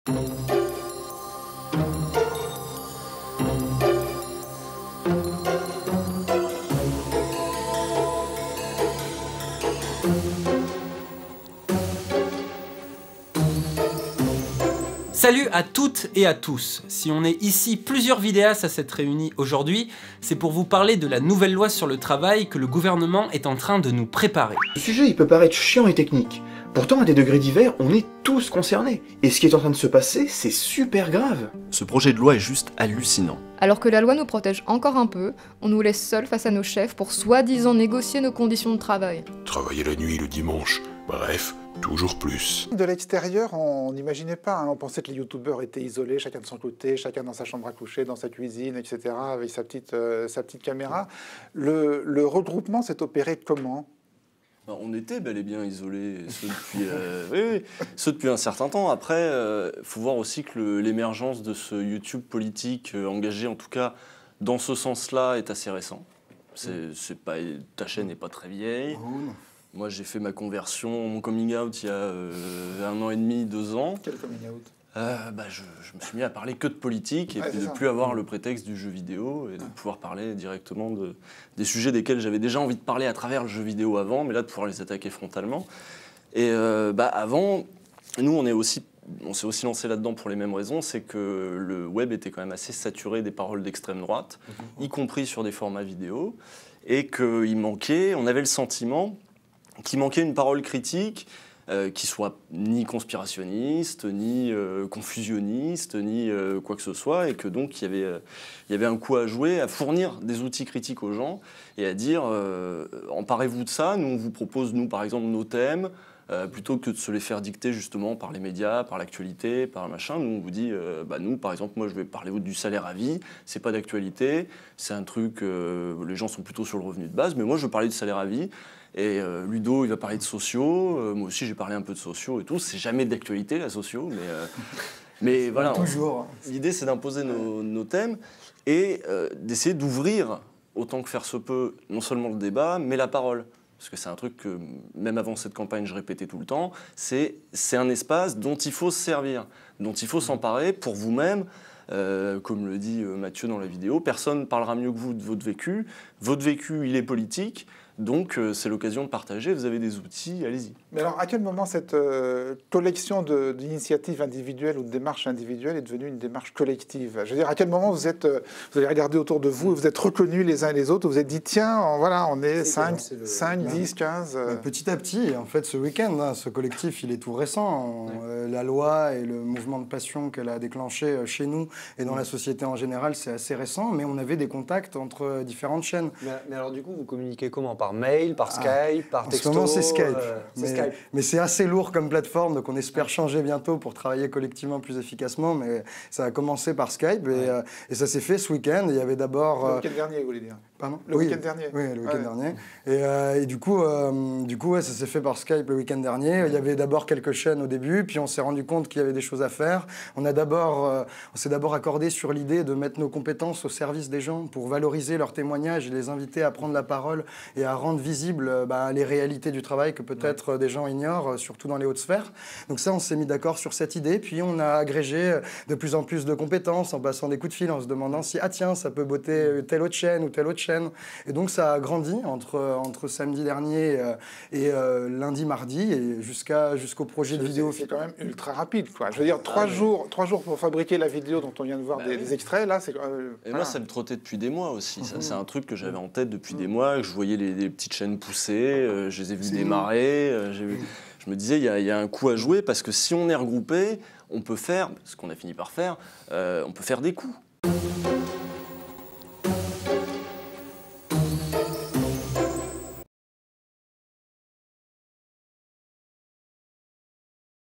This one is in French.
Salut à toutes et à tous. Si on est ici plusieurs vidéastes à s'être réunis aujourd'hui, c'est pour vous parler de la nouvelle loi sur le travail que le gouvernement est en train de nous préparer. Le sujet il peut paraître chiant et technique, pourtant à des degrés divers, on est tous concernés. Et ce qui est en train de se passer, c'est super grave. Ce projet de loi est juste hallucinant. Alors que la loi nous protège encore un peu, on nous laisse seuls face à nos chefs pour soi-disant négocier nos conditions de travail. Travailler la nuit, le dimanche, bref, toujours plus. De l'extérieur, on n'imaginait pas, on pensait que les youtubeurs étaient isolés, chacun de son côté, chacun dans sa chambre à coucher, dans sa cuisine, etc., avec sa petite caméra. Le regroupement s'est opéré comment ? On était bel et bien isolés, ceux depuis un certain temps. Après, il faut voir aussi que l'émergence de ce YouTube politique engagé, en tout cas dans ce sens-là, est assez récent. Ta chaîne n'est pas très vieille. Moi, j'ai fait ma conversion, mon coming out il y a 1 an et demi, 2 ans. Quel coming out ? Je me suis mis à parler que de politique et puis de ne plus avoir le prétexte du jeu vidéo et de pouvoir parler directement des sujets desquels j'avais déjà envie de parler à travers le jeu vidéo avant, mais là de pouvoir les attaquer frontalement. Et avant, nous on s'est aussi lancé là-dedans pour les mêmes raisons, c'est que le web était quand même assez saturé des paroles d'extrême droite, y compris sur des formats vidéo, et on avait le sentiment qu'il manquait une parole critique qui soit ni conspirationniste, ni confusionniste, ni quoi que ce soit, et que donc il y avait un coup à jouer, à fournir des outils critiques aux gens, et à dire emparez-vous de ça, nous on vous propose, nous par exemple, nos thèmes, plutôt que de se les faire dicter justement par les médias, par l'actualité, par machin, nous on vous dit, nous par exemple, moi je vais parler du salaire à vie, c'est pas d'actualité, c'est un truc, les gens sont plutôt sur le revenu de base, mais moi je veux parler du salaire à vie. Et Ludo, il va parler de sociaux. Moi aussi, j'ai parlé un peu de sociaux et tout. C'est jamais d'actualité, la socio, mais voilà. Toujours. L'idée, c'est d'imposer nos thèmes et d'essayer d'ouvrir, autant que faire se peut, non seulement le débat, mais la parole. Parce que c'est un truc que, même avant cette campagne, je répétais tout le temps. C'est un espace dont il faut se servir, dont il faut s'emparer pour vous-même. Comme le dit Mathieu dans la vidéo, personne ne parlera mieux que vous de votre vécu. Votre vécu, il est politique. Donc, c'est l'occasion de partager. Vous avez des outils, allez-y. Mais alors, à quel moment cette collection d'initiatives individuelles ou de démarches individuelles est devenue une démarche collective ? Je veux dire, à quel moment vous avez regardé autour de vous et vous êtes reconnus les uns et les autres, vous vous êtes dit, tiens, on est 5, 10, 15... Petit à petit, en fait, ce week-end, ce collectif, il est tout récent. La loi et le mouvement de passion qu'elle a déclenché chez nous et dans la société en général, c'est assez récent, mais on avait des contacts entre différentes chaînes. Mais alors, du coup, vous communiquez comment ? Par mail, par Skype, par texto? En ce moment, c'est Skype. Skype. Mais c'est assez lourd comme plateforme, donc on espère changer bientôt pour travailler collectivement plus efficacement. Mais ça a commencé par Skype et ça s'est fait ce week-end. Il y avait d'abord... Le week-end dernier, vous voulez dire? Pardon? Le week-end dernier. Oui, le week-end dernier. Et du coup, ça s'est fait par Skype le week-end dernier. Il y avait d'abord quelques chaînes au début, puis on s'est rendu compte qu'il y avait des choses à faire. On s'est d'abord accordé sur l'idée de mettre nos compétences au service des gens pour valoriser leurs témoignages et les inviter à prendre la parole et à rendre visibles les réalités du travail que peut-être des gens ignorent, surtout dans les hautes sphères. Donc ça, on s'est mis d'accord sur cette idée, puis on a agrégé de plus en plus de compétences en passant des coups de fil, en se demandant si, tiens, ça peut botter telle autre chaîne ou telle autre chaîne. Et donc ça a grandi entre samedi dernier et lundi, mardi, et jusqu'au projet de vidéo. C'est quand même ultra rapide, quoi. Je veux dire, 3 jours pour fabriquer la vidéo dont on vient de voir des extraits, là, c'est... Et moi, ça me trottait depuis des mois aussi. Ça, c'est un truc que j'avais en tête depuis des mois, que je voyais les petites chaînes pousser, je les ai vues démarrer, je me disais, il y a un coup à jouer, parce que si on est regroupé, on peut faire, ce qu'on a fini par faire, on peut faire des coups.